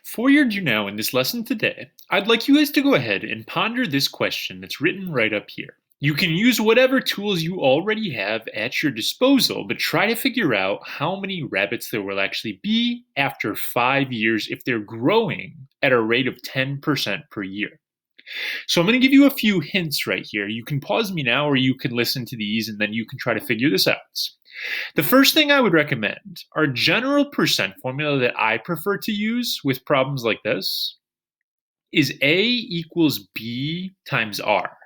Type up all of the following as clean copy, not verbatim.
For your do now in this lesson today, I'd like you guys to go ahead and ponder this question that's written right up here. You can use whatever tools you already have at your disposal, but try to figure out how many rabbits there will actually be after 5 years if they're growing at a rate of 10% per year. So I'm going to give you a few hints right here. You can pause me now or you can listen to these and then you can try to figure this out. The first thing I would recommend are general percent formula that I prefer to use with problems like this is A equals B times R.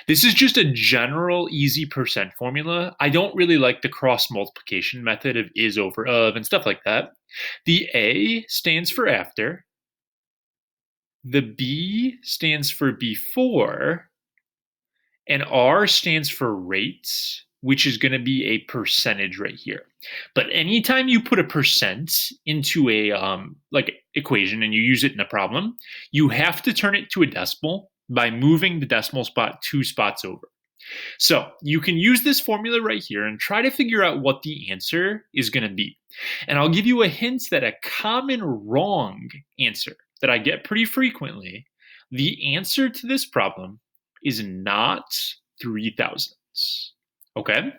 This is just a general easy percent formula. I don't really like the cross multiplication method of is over of and stuff like that. The A stands for after. The B stands for before, and R stands for rates, which is going to be a percentage right here. But anytime you put a percent into a equation and you use it in a problem, you have to turn it to a decimal by moving the decimal spot 2 spots over. So you can use this formula right here and try to figure out what the answer is going to be. And I'll give you a hint that a common wrong answer that I get pretty frequently, the answer to this problem is not 3,000. Okay,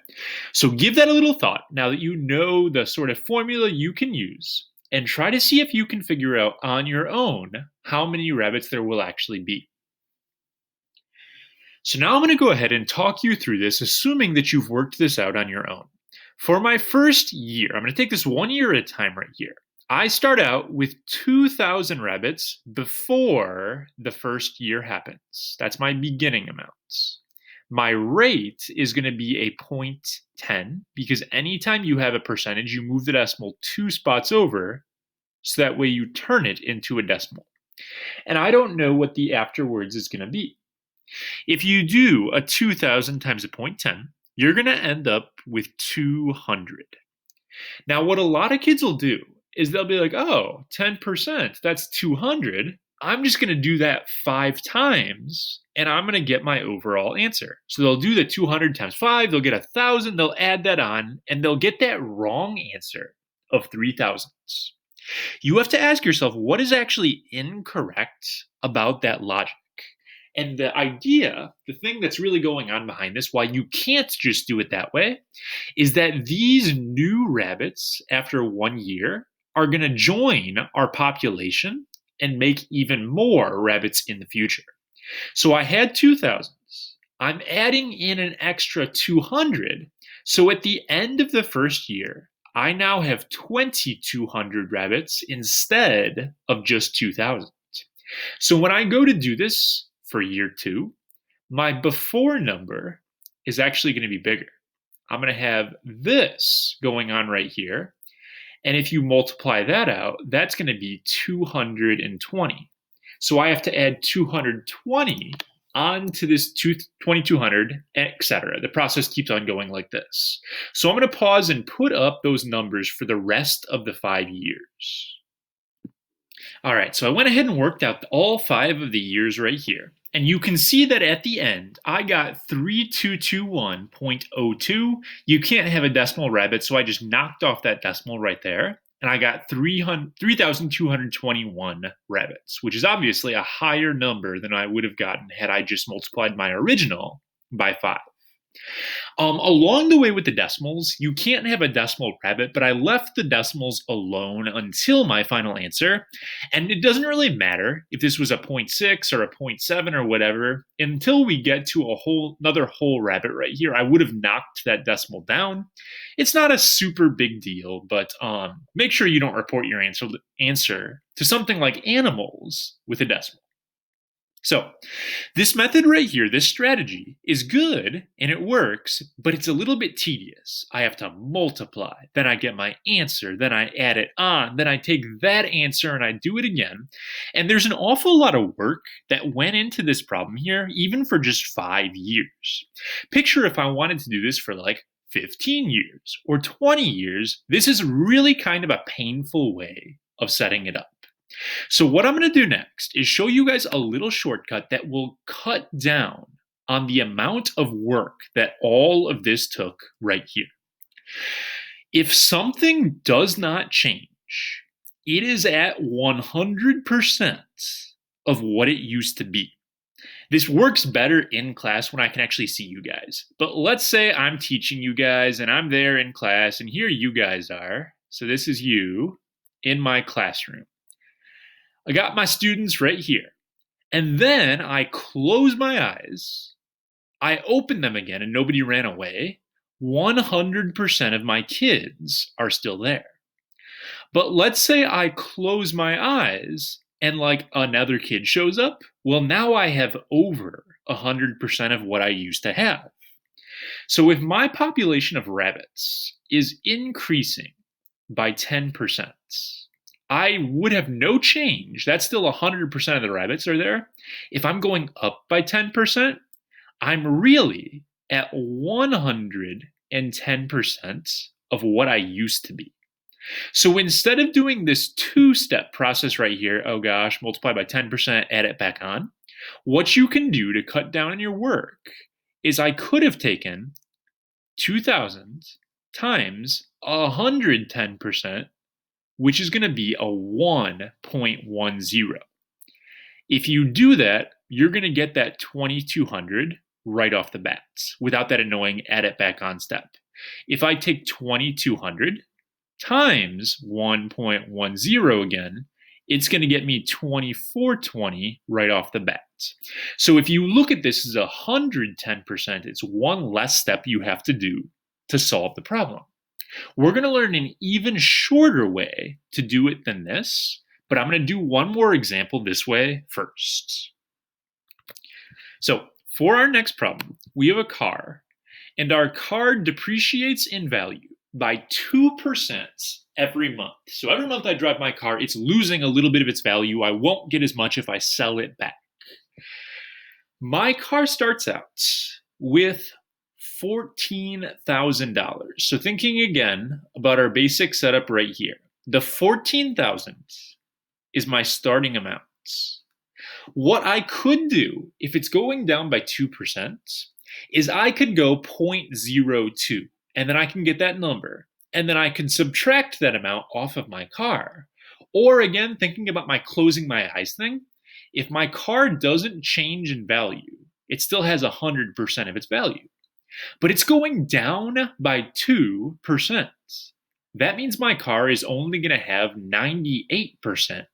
so give that a little thought now that you know the sort of formula you can use, and try to see if you can figure out on your own how many rabbits there will actually be. So now I'm going to go ahead and talk you through this, assuming that you've worked this out on your own. For my first year, I'm going to take this 1 year at a time right here. I start out with 2,000 rabbits before the first year happens. That's my beginning amounts. My rate is going to be a 0.10 because anytime you have a percentage, you move the decimal 2 spots over, so that way you turn it into a decimal. And I don't know what the afterwards is going to be. If you do a 2,000 times a 0.10, you're going to end up with 200. Now, what a lot of kids will do is they'll be like, oh, 10%, that's 200. I'm just going to do that 5 times, and I'm going to get my overall answer. So they'll do the 200 times 5, they'll get 1,000, they'll add that on, and they'll get that wrong answer of 3,000. You have to ask yourself, what is actually incorrect about that logic? And the idea, the thing that's really going on behind this, why you can't just do it that way, is that these new rabbits, after 1 year, are going to join our population and make even more rabbits in the future. So I had 2,000. I'm adding in an extra 200. So at the end of the first year, I now have 2,200 rabbits instead of just 2,000. So when I go to do this for year 2, my before number is actually going to be bigger. I'm going to have this going on right here. And if you multiply that out, that's going to be 220. So I have to add 220 onto this 2,200, etc. The process keeps on going like this. So I'm going to pause and put up those numbers for the rest of the 5 years. All right, so I went ahead and worked out all 5 of the years right here. And you can see that at the end, I got 3221.02. You can't have a decimal rabbit, so I just knocked off that decimal right there. And I got 3,221 rabbits, which is obviously a higher number than I would have gotten had I just multiplied my original by 5. Along the way with the decimals, you can't have a decimal rabbit, but I left the decimals alone until my final answer. And it doesn't really matter if this was a 0.6 or a 0.7 or whatever. Until we get to another whole rabbit right here, I would have knocked that decimal down. It's not a super big deal, but make sure you don't report your answer to something like animals with a decimal. So this method right here, this strategy, is good and it works, but it's a little bit tedious. I have to multiply, then I get my answer, then I add it on, then I take that answer and I do it again. And there's an awful lot of work that went into this problem here, even for just 5 years. Picture if I wanted to do this for like 15 years or 20 years, this is really kind of a painful way of setting it up. So what I'm going to do next is show you guys a little shortcut that will cut down on the amount of work that all of this took right here. If something does not change, It is at 100% of what it used to be. This works better in class when I can actually see you guys. But let's say I'm teaching you guys and I'm there in class and here you guys are. So this is you in my classroom. I got my students right here. And then I close my eyes. I open them again and nobody ran away. 100% of my kids are still there. But let's say I close my eyes and like another kid shows up. Well, now I have over 100% of what I used to have. So if my population of rabbits is increasing by 10%, I would have no change. That's still 100% of the rabbits are there. If I'm going up by 10%, I'm really at 110% of what I used to be. So instead of doing this two-step process right here, oh gosh, multiply by 10%, add it back on, what you can do to cut down on your work is I could have taken 2,000 times 110%, which is going to be a 1.10. If you do that, you're going to get that 2,200 right off the bat without that annoying add it back on step. If I take 2,200 times 1.10 again, it's going to get me 2,420 right off the bat. So if you look at this as 110%, it's one less step you have to do to solve the problem. We're going to learn an even shorter way to do it than this, but I'm going to do one more example this way first. So for our next problem, we have a car, and our car depreciates in value by 2% every month. So every month I drive my car, it's losing a little bit of its value. I won't get as much if I sell it back. My car starts out with $14,000. So thinking again about our basic setup right here, the $14,000 is my starting amount. What I could do if it's going down by 2% is I could go 0.02 and then I can get that number and then I can subtract that amount off of my car. Or again, thinking about my closing my eyes thing, if my car doesn't change in value, it still has 100% of its value. But it's going down by 2%. That means my car is only going to have 98%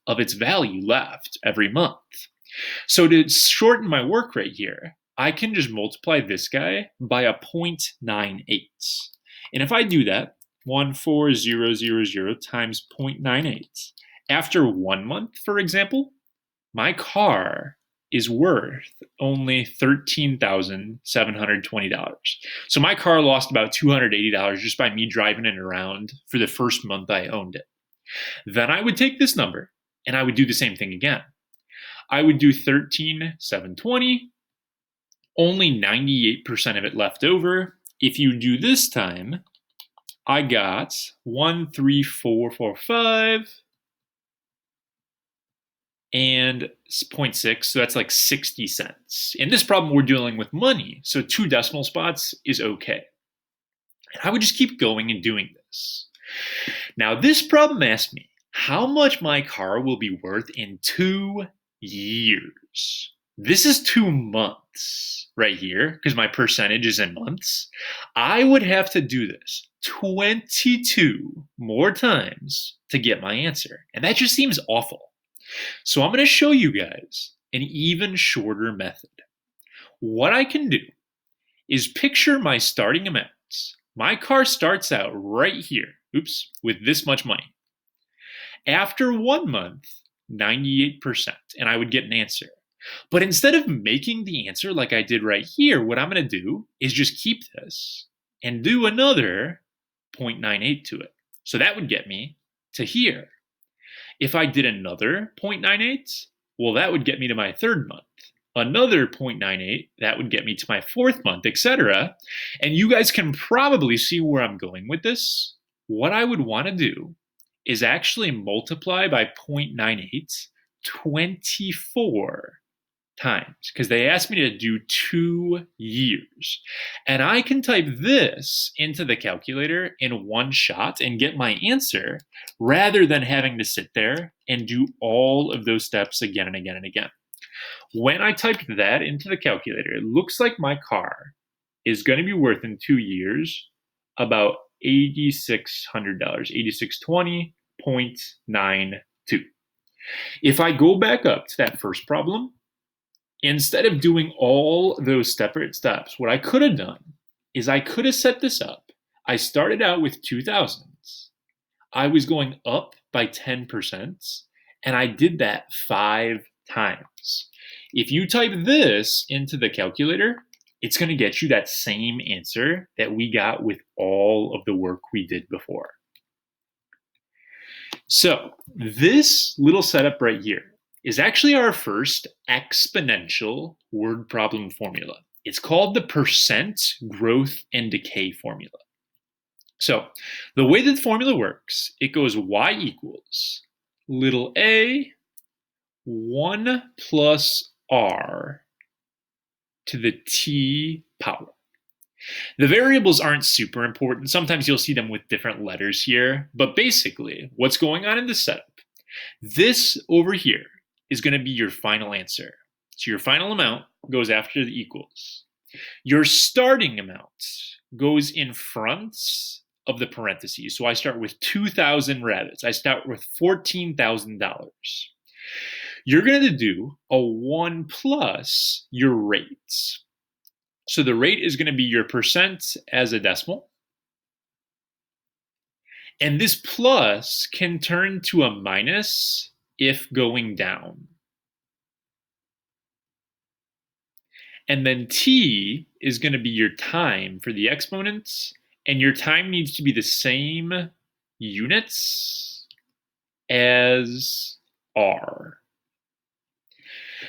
of its value left every month. So to shorten my work right here, I can just multiply this guy by a 0.98. And if I do that, 14000 times 0.98, after 1 month, for example, my car is worth only $13,720. So my car lost about $280 just by me driving it around for the first month I owned it. Then I would take this number and I would do the same thing again. I would do 13,720, only 98% of it left over. If you do this time, I got 13445 and 0.6, so that's like 60 cents. In this problem, we're dealing with money, so 2 decimal spots is okay. And I would just keep going and doing this. Now, this problem asked me how much my car will be worth in 2 years. This is 2 months right here, because my percentage is in months. I would have to do this 22 more times to get my answer, and that just seems awful. So I'm going to show you guys an even shorter method. What I can do is picture my starting amounts. My car starts out right here, with this much money. After 1 month, 98%, and I would get an answer. But instead of making the answer like I did right here, what I'm going to do is just keep this and do another 0.98 to it. So that would get me to here. If I did another 0.98, well, that would get me to my 3rd month. Another 0.98, that would get me to my 4th month, etc. And you guys can probably see where I'm going with this. What I would want to do is actually multiply by 0.98 24 times because they asked me to do 2 years. And I can type this into the calculator in one shot and get my answer rather than having to sit there and do all of those steps again and again and again. When I typed that into the calculator, it looks like my car is going to be worth in 2 years about $8,600, 8620.92. If I go back up to that first problem, instead of doing all those separate steps, what I could have done is I could have set this up. I started out with 2,000s. I was going up by 10%, and I did that 5 times. If you type this into the calculator, it's going to get you that same answer that we got with all of the work we did before. So this little setup right here is actually our first exponential word problem formula. It's called the percent growth and decay formula. So the way that the formula works, it goes y equals little a 1 plus r to the t power. The variables aren't super important. Sometimes you'll see them with different letters here, but basically what's going on in the setup, this over here is going to be your final answer. So your final amount goes after the equals. Your starting amount goes in front of the parentheses. So I start with 2,000 rabbits. I start with $14,000. You're going to do a 1 plus your rates. So the rate is going to be your percent as a decimal. And this plus can turn to a minus if going down. And then t is going to be your time for the exponents, and your time needs to be the same units as r.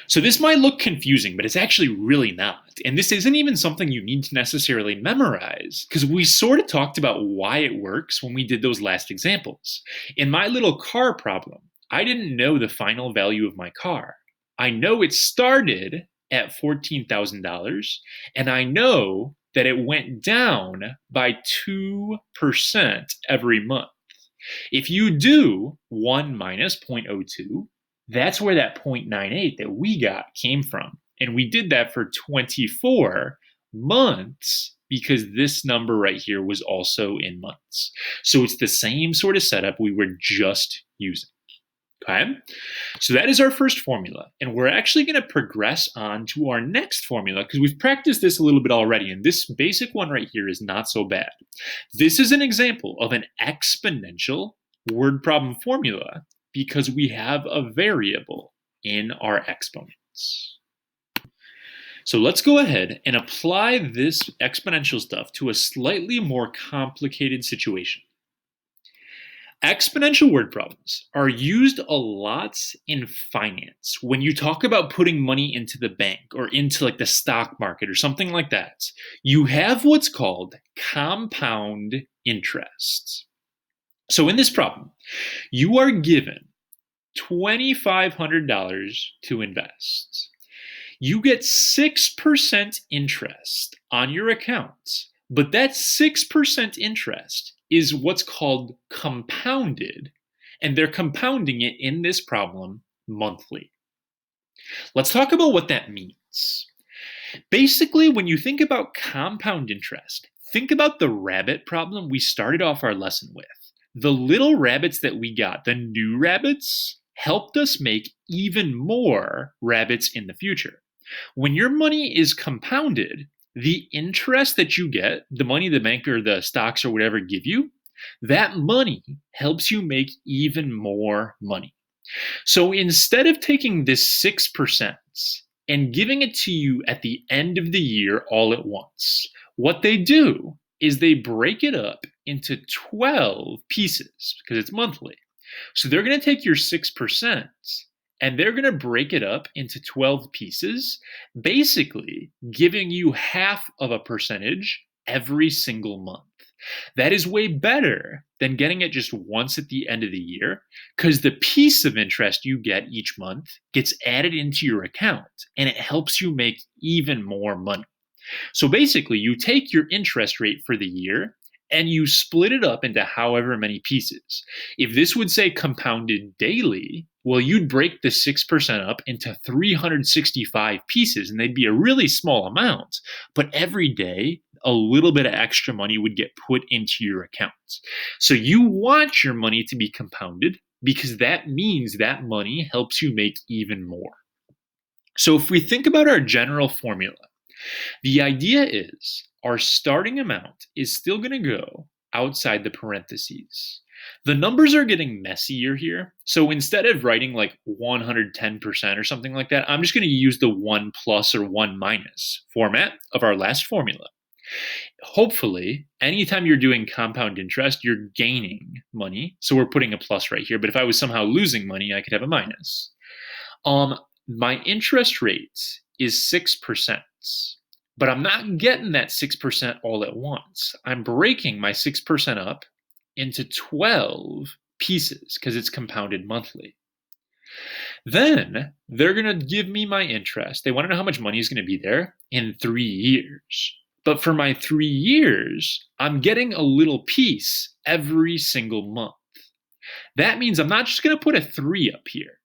So this might look confusing, but it's actually really not. And this isn't even something you need to necessarily memorize, because we sort of talked about why it works when we did those last examples. In my little car problem, I didn't know the final value of my car. I know it started at $14,000, and I know that it went down by 2% every month. If you do 1 minus 0.02, that's where that 0.98 that we got came from. And we did that for 24 months because this number right here was also in months. So it's the same sort of setup we were just using. Okay, so that is our first formula. And we're actually going to progress on to our next formula because we've practiced this a little bit already. And this basic one right here is not so bad. This is an example of an exponential word problem formula because we have a variable in our exponents. So let's go ahead and apply this exponential stuff to a slightly more complicated situation. Exponential word problems are used a lot in finance. When you talk about putting money into the bank or into like the stock market or something like that, you have what's called compound interest. So in this problem, you are given $2,500 to invest. You get 6% interest on your account, but that 6% interest is what's called compounded, and they're compounding it in this problem monthly. Let's talk about what that means. Basically, when you think about compound interest, think about the rabbit problem we started off our lesson with. The little rabbits that we got, the new rabbits, helped us make even more rabbits in the future. When your money is compounded, the interest that you get, the money the bank or the stocks or whatever give you, that money helps you make even more money. So instead of taking this 6% and giving it to you at the end of the year all at once, what they do is they break it up into 12 pieces because it's monthly. So they're going to take your 6% and they're going to break it up into 12 pieces, basically giving you half of a percentage every single month. That is way better than getting it just once at the end of the year, because the piece of interest you get each month gets added into your account and it helps you make even more money. So basically, you take your interest rate for the year and you split it up into however many pieces. If this would say compounded daily, well, you'd break the 6% up into 365 pieces, and they'd be a really small amount. But every day, a little bit of extra money would get put into your account. So you want your money to be compounded because that means that money helps you make even more. So if we think about our general formula, the idea is our starting amount is still going to go outside the parentheses. The numbers are getting messier here. So instead of writing like 110% or something like that, I'm just going to use the 1 plus or 1 minus format of our last formula. Hopefully, anytime you're doing compound interest, you're gaining money. So we're putting a plus right here. But if I was somehow losing money, I could have a minus. My interest rate is 6%. But I'm not getting that 6% all at once. I'm breaking my 6% up into 12 pieces because it's compounded monthly. Then they're going to give me my interest. They want to know how much money is going to be there in 3 years. But for my 3 years, I'm getting a little piece every single month. That means I'm not just going to put a 3 up here.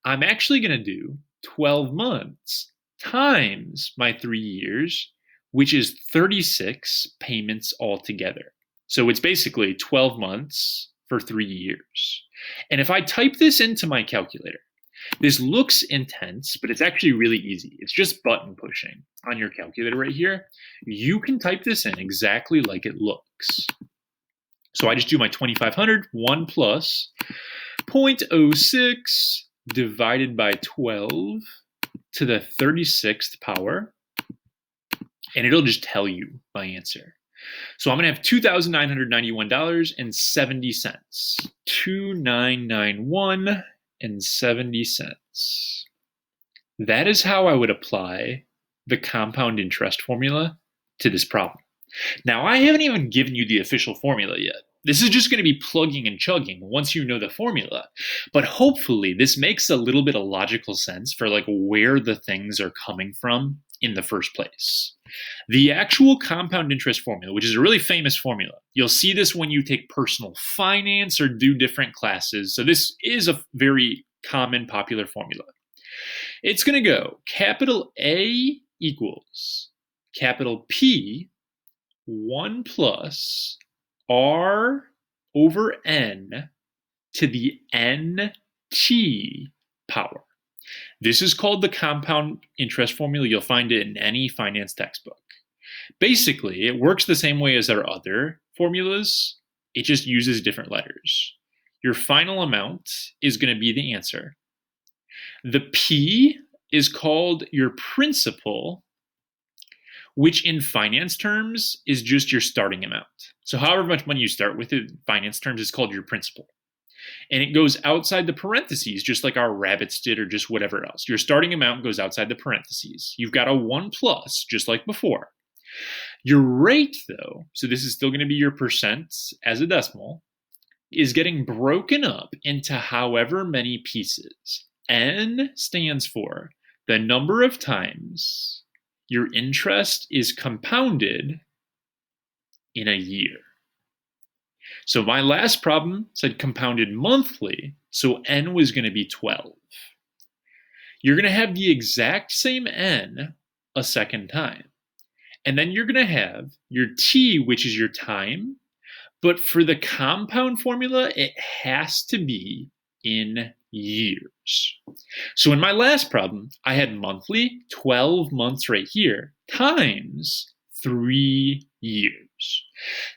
I'm actually going to do 12 months times my 3 years, which is 36 payments altogether. So it's basically 12 months for 3 years. And if I type this into my calculator, this looks intense, but it's actually really easy. It's just button pushing on your calculator right here. You can type this in exactly like it looks. So I just do my 2,500, 1 plus 0.06 divided by 12 to the 36th power, and it'll just tell you my answer. So I'm going to have $2,991.70. $2,991.70. That is how I would apply the compound interest formula to this problem. Now, I haven't even given you the official formula yet. This is just going to be plugging and chugging once you know the formula. But hopefully this makes a little bit of logical sense for like where the things are coming from in the first place. The actual compound interest formula, which is a really famous formula, you'll see this when you take personal finance or do different classes. So this is a very common, popular formula. It's going to go capital A equals capital P 1 plus R over N to the NT power. This is called the compound interest formula. You'll find it in any finance textbook. Basically, it works the same way as our other formulas. It just uses different letters. Your final amount is going to be the answer. The P is called your principal, which in finance terms is just your starting amount. So however much money you start with in finance terms is called your principal. And it goes outside the parentheses, just like our rabbits did or just whatever else. Your starting amount goes outside the parentheses. You've got a 1 plus, just like before. Your rate, though, so this is still going to be your percent as a decimal, is getting broken up into however many pieces. N stands for the number of times your interest is compounded in a year. So my last problem said compounded monthly, so N was going to be 12. You're going to have the exact same N a second time. And then you're going to have your T, which is your time, but for the compound formula, it has to be in years. So in my last problem, I had monthly, 12 months right here, times 3 years.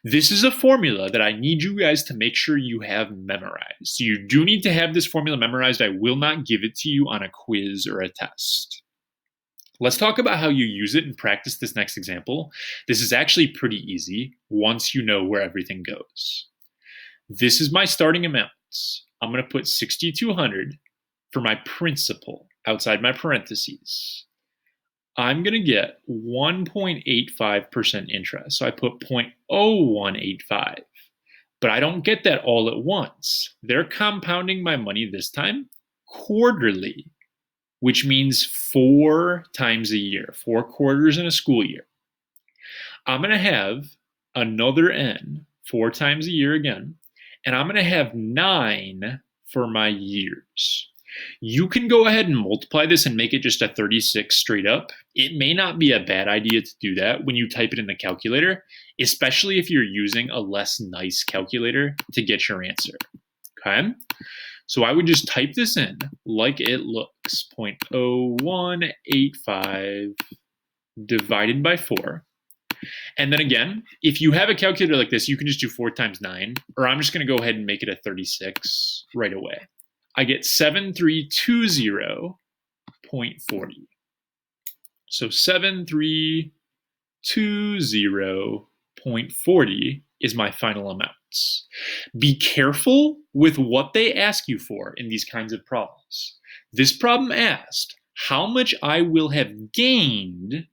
This is a formula that I need you guys to make sure you have memorized. So you do need to have this formula memorized. I will not give it to you on a quiz or a test. Let's talk about how you use it and practice this next example. This is actually pretty easy once you know where everything goes. This is my starting amounts. I'm going to put 6,200 for my principal outside my parentheses. I'm going to get 1.85% interest. So I put 0.0185. But I don't get that all at once. They're compounding my money this time quarterly, which means 4 times a year, 4 quarters in a school year. I'm going to have another N 4 times a year again, and I'm going to have 9 for my years. You can go ahead and multiply this and make it just a 36 straight up. It may not be a bad idea to do that when you type it in the calculator, especially if you're using a less nice calculator to get your answer. Okay? So I would just type this in like it looks, 0.0185 divided by 4. And then again, if you have a calculator like this, you can just do 4 times 9, or I'm just going to go ahead and make it a 36 right away. I get 7320.40. So 7320.40 is my final amounts. Be careful with what they ask you for in these kinds of problems. This problem asked how much I will have gained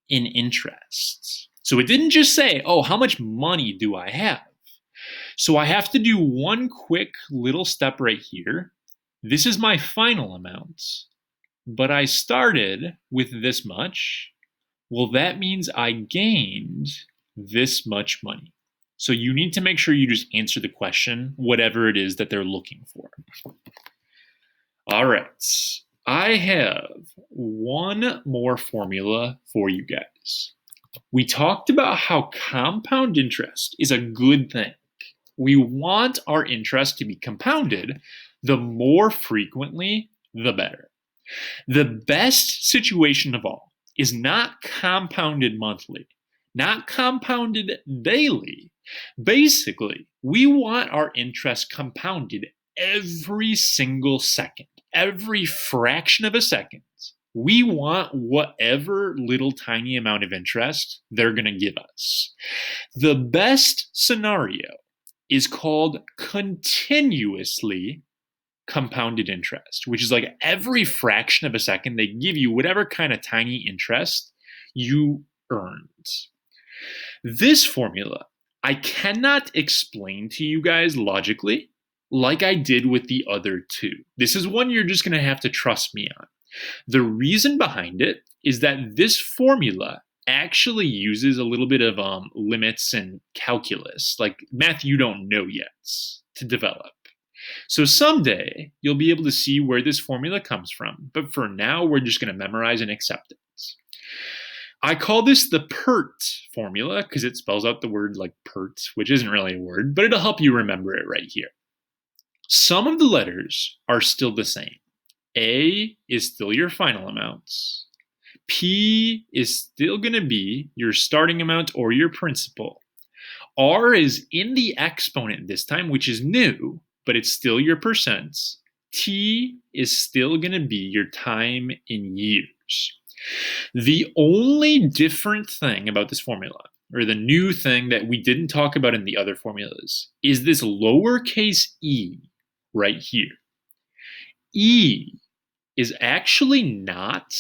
in interest. So it didn't just say, oh, how much money do I have? So I have to do one quick little step right here. This is my final amount, but I started with this much. Well, that means I gained this much money. So you need to make sure you just answer the question, whatever it is that they're looking for. All right. I have one more formula for you guys. We talked about how compound interest is a good thing. We want our interest to be compounded. The more frequently, the better. The best situation of all is not compounded monthly, not compounded daily. Basically, we want our interest compounded every single second, every fraction of a second. We want whatever little tiny amount of interest they're going to give us. The best scenario is called continuously compounded interest, which is like every fraction of a second they give you whatever kind of tiny interest you earned. This formula I cannot explain to you guys logically like I did with the other two. This is one you're just going to have to trust me on. The reason behind it is that this formula actually uses a little bit of limits and calculus, like math you don't know yet, to develop. So someday you'll be able to see where this formula comes from, but for now we're just going to memorize and accept it. I call this the Pert Formula because it spells out the word like pert, which isn't really a word, but it'll help you remember it right here. Some of the letters are still the same. A is still your final amounts. P is still going to be your starting amount or your principal. R is in the exponent this time, which is new, but it's still your percents. T is still going to be your time in years. The only different thing about this formula, or the new thing that we didn't talk about in the other formulas, is this lowercase e right here. E is actually not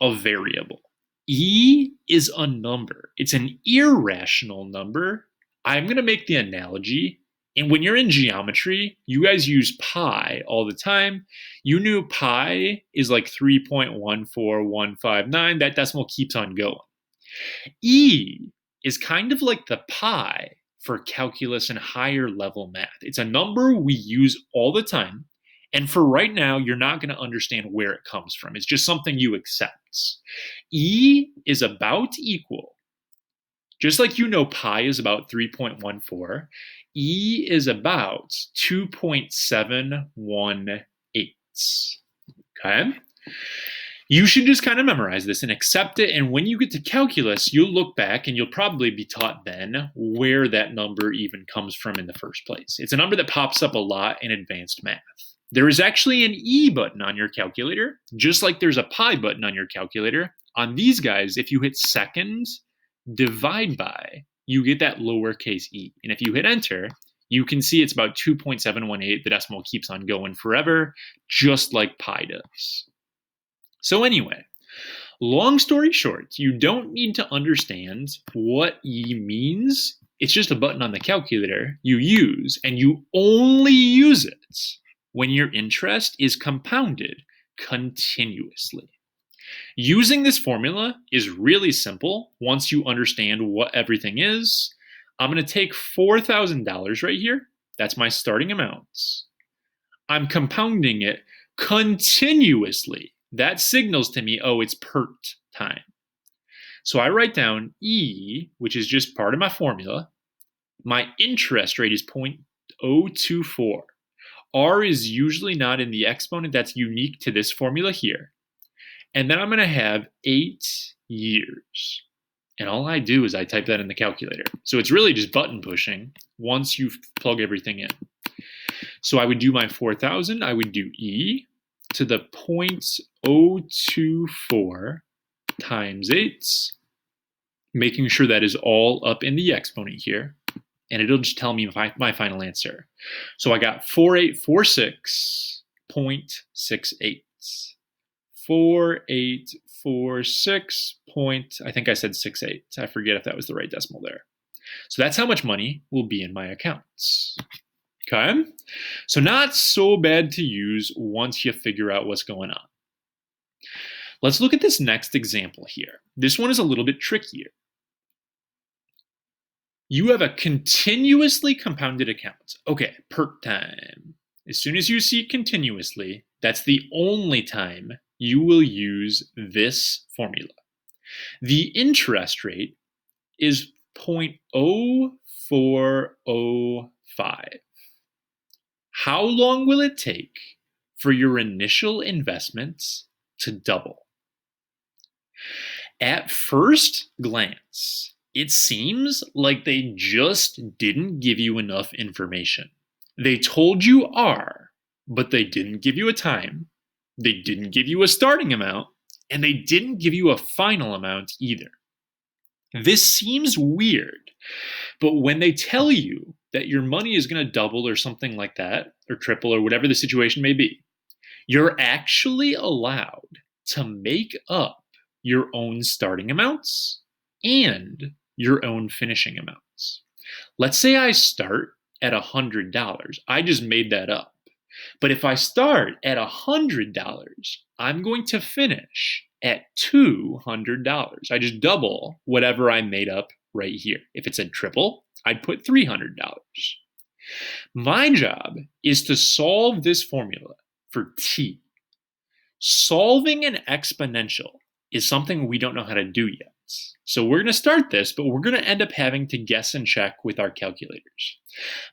a variable. E is a number. It's an irrational number. I'm going to make the analogy. And when you're in geometry, you guys use pi all the time. You knew pi is like 3.14159. That decimal keeps on going. E is kind of like the pi for calculus and higher level math. It's a number we use all the time. And for right now, you're not going to understand where it comes from. It's just something you accept. E is about equal. Just like you know pi is about 3.14, E is about 2.718. Okay? You should just kind of memorize this and accept it. And when you get to calculus, you'll look back and you'll probably be taught then where that number even comes from in the first place. It's a number that pops up a lot in advanced math. There is actually an E button on your calculator, just like there's a pi button on your calculator. On these guys, if you hit second, divide by, you get that lowercase e. And if you hit enter, you can see it's about 2.718. The decimal keeps on going forever, just like pi does. So anyway, Long story short, you don't need to understand what E means. It's just a button on the calculator you use, and you only use it when your interest is compounded continuously. Using this formula is really simple once you understand what everything is. I'm going to take $4,000 right here. That's my starting amount. I'm compounding it continuously. That signals to me, oh, it's PERT time. So I write down E, which is just part of my formula. My interest rate is 0.024. R is usually not in the exponent. That's unique to this formula here. And then I'm going to have 8 years. And all I do is I type that in the calculator. So it's really just button pushing once you plug everything in. So I would do my 4,000. I would do E to the 0.024 times 8, making sure that is all up in the exponent here. And it'll just tell me my final answer. So I got 4846.68. 4846 point, I think I said 68. I forget if that was the right decimal there. So that's how much money will be in my accounts. Okay? So not so bad to use once you figure out what's going on. Let's look at this next example here. This one is a little bit trickier. You have a continuously compounded account. Okay, PERT time. As soon as you see continuously, that's the only time you will use this formula. The interest rate is 0.0405. How long will it take for your initial investments to double? At first glance, it seems like they just didn't give you enough information. They told you R, but they didn't give you a time. They didn't give you a starting amount, and they didn't give you a final amount either. This seems weird, but when they tell you that your money is going to double or something like that, or triple or whatever the situation may be, you're actually allowed to make up your own starting amounts and your own finishing amounts. Let's say I start at $100. I just made that up. But if I start at $100, I'm going to finish at $200. I just double whatever I made up right here. If it's a triple, I'd put $300. My job is to solve this formula for T. Solving an exponential is something we don't know how to do yet. So we're going to start this, but we're going to end up having to guess and check with our calculators.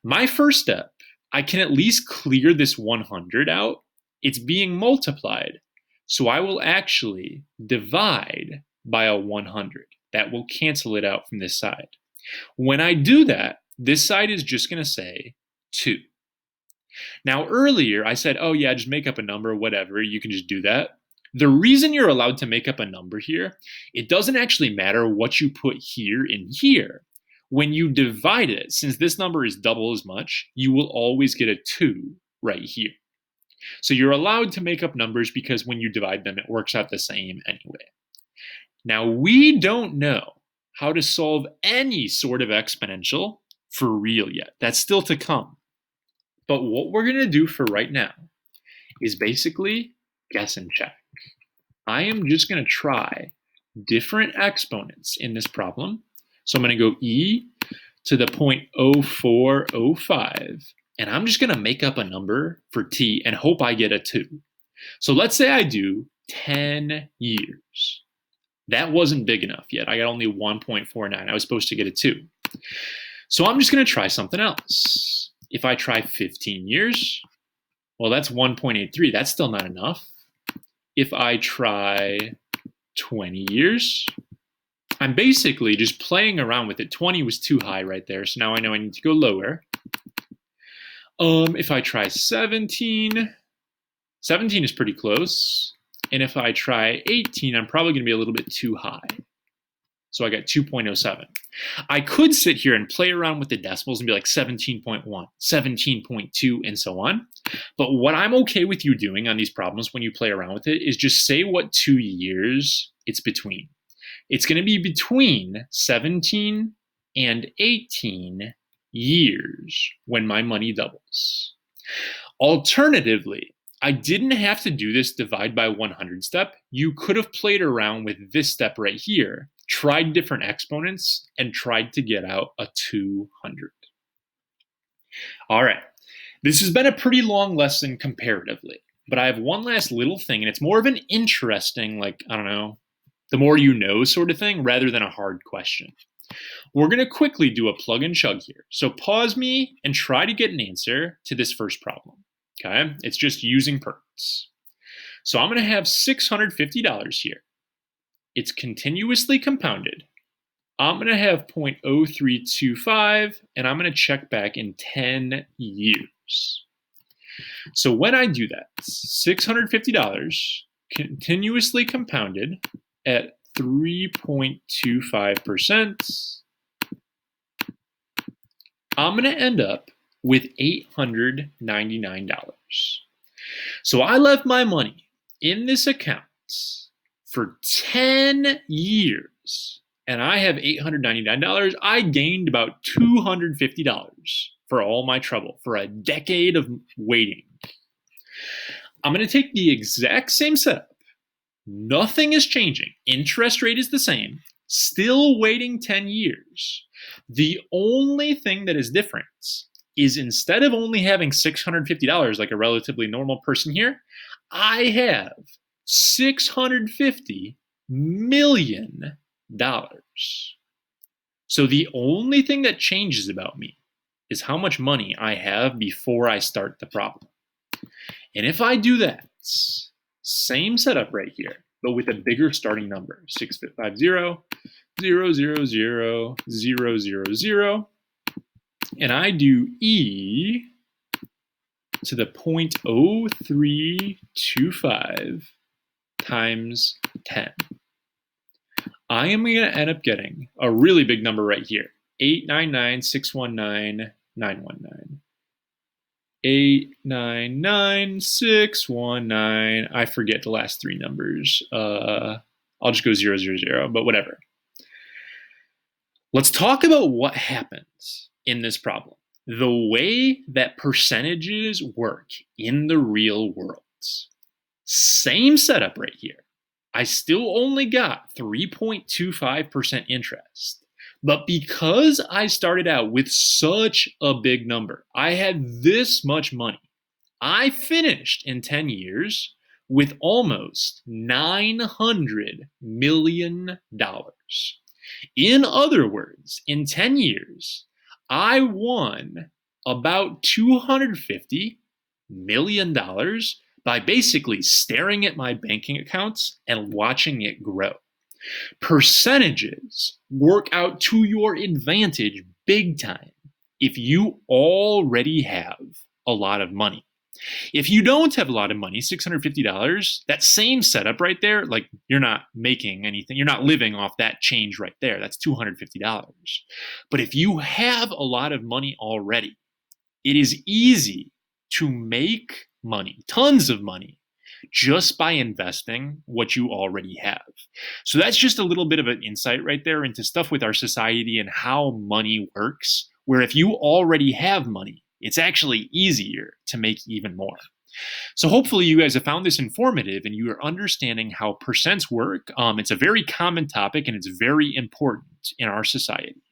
My first step, I can at least clear this 100 out. It's being multiplied. So I will actually divide by a 100. That will cancel it out from this side. When I do that, this side is just going to say 2. Now earlier I said, oh yeah, just make up a number, whatever, you can just do that. The reason you're allowed to make up a number here, it doesn't actually matter what you put here and here. When you divide it, since this number is double as much, you will always get a 2 right here. So you're allowed to make up numbers because when you divide them, it works out the same anyway. Now we don't know how to solve any sort of exponential for real yet. That's still to come. But what we're going to do for right now is basically guess and check. I am just going to try different exponents in this problem. So I'm going to go e to the 0.0405, and I'm just going to make up a number for t and hope I get a 2. So let's say I do 10 years. That wasn't big enough yet. I got only 1.49. I was supposed to get a 2. So I'm just going to try something else. If I try 15 years, well, that's 1.83. That's still not enough. If I try 20 years, I'm basically just playing around with it. 20 was too high right there, so now I know I need to go lower. If I try 17, 17 is pretty close. And if I try 18, I'm probably going to be a little bit too high. So I got 2.07. I could sit here and play around with the decimals and be like 17.1, 17.2, and so on. But what I'm okay with you doing on these problems when you play around with it is just say what 2 years it's between. It's going to be between 17 and 18 years when my money doubles. Alternatively, I didn't have to do this divide by 100 step. You could have played around with this step right here, tried different exponents, and tried to get out a 200. All right, this has been a pretty long lesson comparatively, but I have one last little thing, and it's more of an interesting, like, I don't know, the more you know sort of thing, rather than a hard question. We're going to quickly do a plug and chug here. So pause me and try to get an answer to this first problem. Okay, it's just using perts. So I'm going to have $650 here. It's continuously compounded. I'm going to have 0.0325, and I'm going to check back in 10 years. So when I do that, $650 continuously compounded at 3.25%, I'm going to end up with $899. So I left my money in this account for 10 years, and I have $899. I gained about $250 for all my trouble, for a decade of waiting. I'm going to take the exact same setup. Nothing is changing. Interest rate is the same. Still waiting 10 years. The only thing that is different is instead of only having $650 like a relatively normal person here, I have $650 million. So the only thing that changes about me is how much money I have before I start the problem. And if I do that, same setup right here, but with a bigger starting number, 650, 0, 0, 0, 0, 0, 0, and I do e to the 0.0325 times 10. I am going to end up getting a really big number right here, 899,619,919. 899,619. I forget the last three numbers. I'll just go 000, but whatever. Let's talk about what happens in this problem. The way that percentages work in the real world. Same setup right here. I still only got 3.25% interest. But because I started out with such a big number, I had this much money. I finished in 10 years with almost $900 million. In other words, in 10 years, I won about $250 million by basically staring at my banking accounts and watching it grow. Percentages work out to your advantage big time if you already have a lot of money. If you don't have a lot of money, $650, that same setup right there, like you're not making anything, you're not living off that change right there. That's $250. But if you have a lot of money already, it is easy to make money, tons of money, just by investing what you already have. So that's just a little bit of an insight right there into stuff with our society and how money works, where if you already have money, it's actually easier to make even more. So hopefully you guys have found this informative and you are understanding how percents work. It's a very common topic and it's very important in our society.